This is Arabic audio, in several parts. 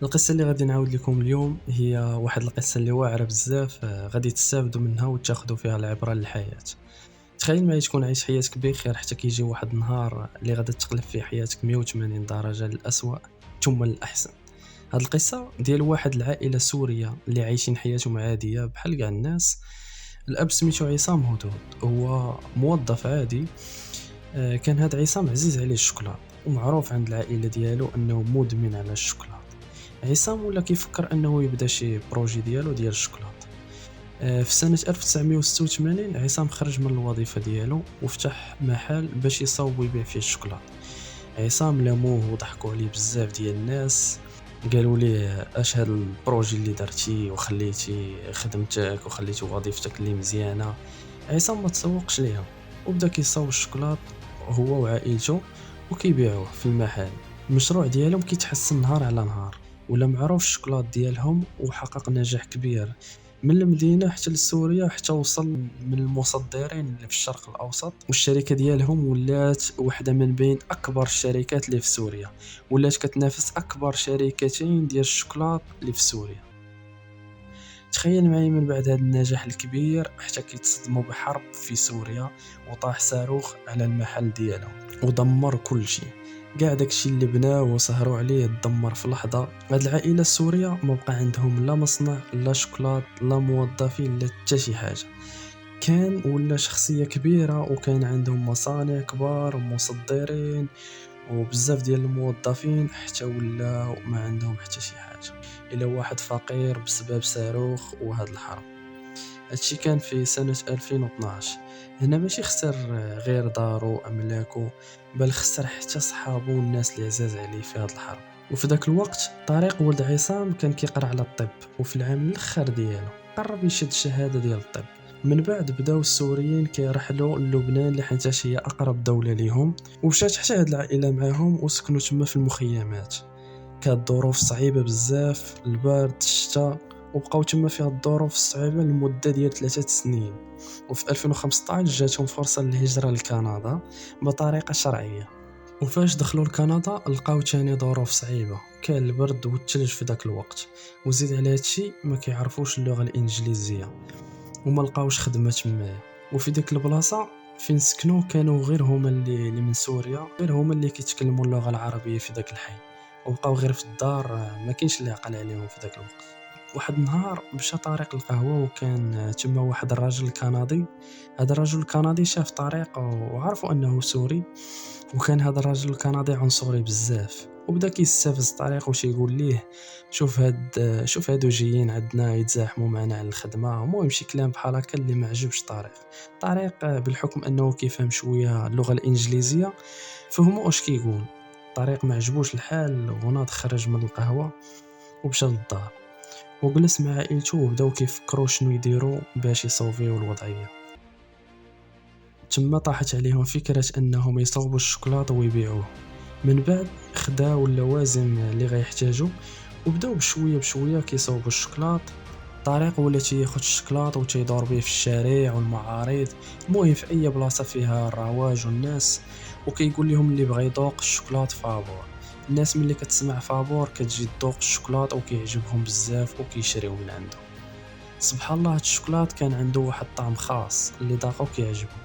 القصة اللي غادي نعاود لكم اليوم هي واحد القصة اللي واعرة بزاف، غادي تستافدوا منها وتاخذوا فيها العبرة للحياة. تخيل معايا تكون عايش حياتك بخير حتى كيجي واحد النهار اللي غادي تقلب فيه حياتك 180 درجة للأسوأ ثم للأحسن. هاد القصة ديال واحد العائلة سورية اللي عايشين حياتهم عادية بحال كاع الناس. الأب سميتو عصام هدود، هو موظف عادي. كان هاد عصام عزيز عليه الشوكولات ومعروف عند العائلة ديالو أنه مدمن على الشوكولات. عصام ولا كيفكر انه يبدا شي بروجي ديالو ديال الشوكولات. في سنة 1986 عصام خرج من الوظيفة ديالو وفتح محل باش يصاوب ويبيع فيه الشوكولات. عصام لاموه وضحكوا عليه بزاف ديال الناس، قالوا ليه اش هاد البروجي اللي درتي وخليتي خدمتك وخليتي وظيفتك اللي مزيانه. عصام ما تسوقش ليها وبدا كيصاوب الشوكولات هو وعائلته وكيبيعوه في المحل. المشروع ديالهم كيتحسن نهار على نهار، ولا معروف الشوكولات ديالهم وحقق نجاح كبير من المدينة حتى لسوريا، حتى وصل من المصدرين اللي في الشرق الأوسط. والشركة ديالهم ولات واحدة من بين أكبر الشركات اللي في سوريا، ولات كتنافس أكبر شركتين ديال الشوكولات اللي في سوريا. تخيل معي من بعد هذا النجاح الكبير حتى كيتصدموا بحرب في سوريا وطاح صاروخ على المحل ديالهم ودمر كل شيء. كاع داكشي اللي بناه وسهروا عليه تدمر في لحظة. هاد العائلة السورية ما بقى عندهم لا مصنع لا شوكولات لا موظفين لا حتى شي حاجة. كان ولا شخصية كبيرة وكان عندهم مصانع كبار ومصدرين وبزاف ديال الموظفين، حتى ولا ما عندهم حتى شي حاجة إلا واحد فقير بسبب صاروخ وهاد الحرب. هادشي كان في سنة 2012. هنا ماشي خسر غير دارو أملاكو، بل خسر حتى صحابو والناس اللي عزاز عليه في هاد الحرب. وفي ذاك الوقت طريق ولد عصام كان كيقرا على الطب، وفي العام الاخر ديالو قرب يشد الشهادة ديال الطب. من بعد بداو السوريين كيرحلوا للبنان لحيت هي اقرب دولة ليهم، ومشات حتى هاد العائلة معاهم وسكنوا تما في المخيمات. كانت ظروف صعيبة بزاف، البرد الشتاء، وبقاو تما في هاد الظروف الصعيبة لمدة ديال 3 سنين. وفي 2015 جاتهم فرصة للهجرة لكندا بطريقة شرعية. وفاش دخلوا لكندا لقاو تاني ظروف صعيبة، كان البرد والثلج في ذاك الوقت، وزيد على هادشي ما كيعرفوش اللغة الإنجليزية وما لقاوش خدمة تمايا. وفي ديك البلاصة فين سكنوا كانوا غير هما اللي من سوريا، غير هما اللي كيتكلموا اللغة العربية في ذاك الحي، وبقاو غير في الدار، ما كاينش اللي عقل عليهم في ذاك الوقت. واحد النهار مشى طريق القهوة وكان تما واحد الرجل الكندي. هذا الرجل الكندي شاف طريق وعرفوا انه سوري، وكان هذا الرجل الكندي عنصري بزاف، وبدا كيستفز طريق وش يقول ليه شوف هادو جايين عندنا يتزاحموا معنا على الخدمه. المهم شي كلام بحال هكا اللي ما عجبش طريق بالحكم انه كيفهم شويه اللغه الانجليزيه فهموا واش كيقول. طريق ما عجبوش الحال وناض خرج من القهوه ومشى للدار وجلس مع عائلته وبداو كيفكروا شنو يديروا باش يصوفيو الوضعيه. تما طاحت عليهم فكرة أنهم يصوبوا الشوكولاتة ويبيعوه. من بعد خداو اللوازم اللي غيحتاجوا وبداو بشوية بشوية كيصوبوا الشوكولات. طريق ولا تياخد الشوكولات وتيدور بيه في الشارع والمعارض، المهم في أي بلاصة فيها الرواج والناس، وكيقول لهم اللي بغى يذوق الشوكولات فابور. الناس ملي كتسمع فابور كتجي تذوق الشوكولات وكيعجبهم بزاف وكيشريو من عنده. سبحان الله هاد الشوكولات كان عنده واحد الطعم خاص اللي ذاقو كيعجبهم،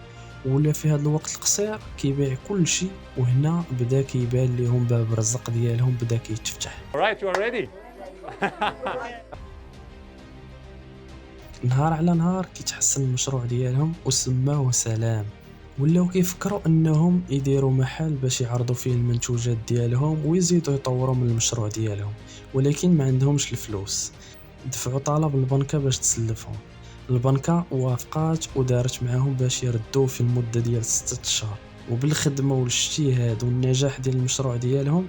ولا في هذا الوقت القصير كيبيع كل شيء. وهنا بدا كيبان لهم باب الرزق ديالهم بدا كيتفتح. Alright, you are ready. نهار على نهار كيتحسن المشروع ديالهم وسماوه سلام. ولاو كيفكروا انهم يديروا محل باش يعرضوا فيه المنتوجات ديالهم ويزيدوا يطوروا من المشروع ديالهم، ولكن ما عندهمش الفلوس. دفعوا طلب للبنكة باش تسلفهم. البنكة وافقات ودارت معاهم باش يردوا في المدة ديال 6 اشهر، وبالخدمة والاجتهاد والنجاح ديال المشروع ديالهم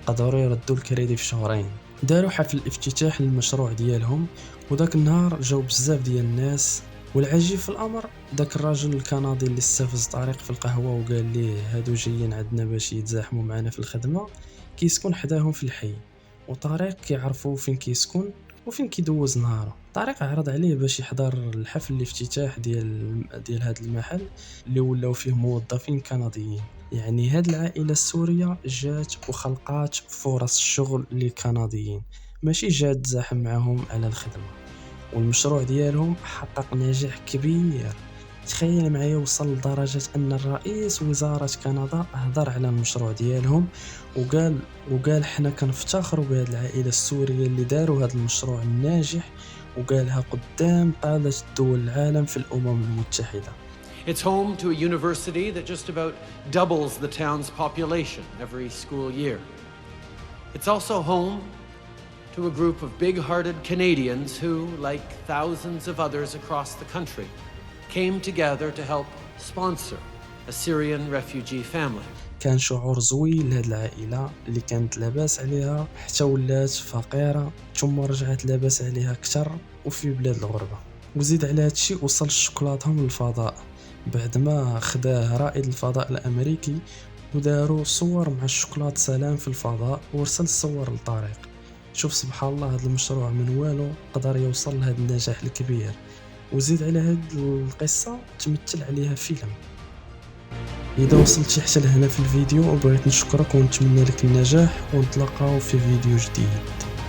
قدروا يردوا الكريدي في شهرين. داروا حفل الافتتاح للمشروع ديالهم، وذاك النهار جاو بزاف ديال الناس. والعجيب في الامر داك الراجل الكندي اللي استفز طريق في القهوه وقال ليه هادو جايين عندنا باش يتزاحموا معنا في الخدمه، كيسكن حداهم في الحي، وطريق كيعرفوا فين كيسكن وفين كيدوز نهاره. طريق عرض عليه باش يحضر الحفل الافتتاح ديال هذا المحل اللي ولاو فيه موظفين كنديين. يعني هاد العائله السوريه جات وخلقات فرص الشغل للكنديين ماشي جا تزاحم معاهم على الخدمة، والمشروع ديالهم حقق نجاح كبير. تخيل معايا وصل لدرجة أن الرئيس وزارة كندا هضر على المشروع ديالهم وقال حنا كنفتخروا بهذه العائلة السورية اللي داروا هذا المشروع الناجح، وقالها قدام قادة دول العالم في الأمم المتحدة. It's home to a university that just about doubles the town's population every school year. It's also home to a group of big-hearted Canadians who, like thousands of others across the country, came together to help sponsor a Syrian refugee family. كان شعور زوين لهاد العائلة اللي كانت لاباس عليها حتى ولات فقيرة ثم رجعت لاباس عليها أكثر وفي بلاد الغربة. وزيد على هادشي وصل شوكولاتهم للفضاء بعد ما خداه رائد الفضاء الأمريكي وداروا صور مع الشوكولات سلام في الفضاء وارسل الصور للطريق. شوف سبحان الله، هذا المشروع من والو قدر يوصل لهذا النجاح الكبير. وزيد على هاد القصة تمثل عليها فيلم. إذا وصلتي حتى لهنا في الفيديو وبغيت نشكرك ونتمنى لك النجاح ونتلاقاو في فيديو جديد.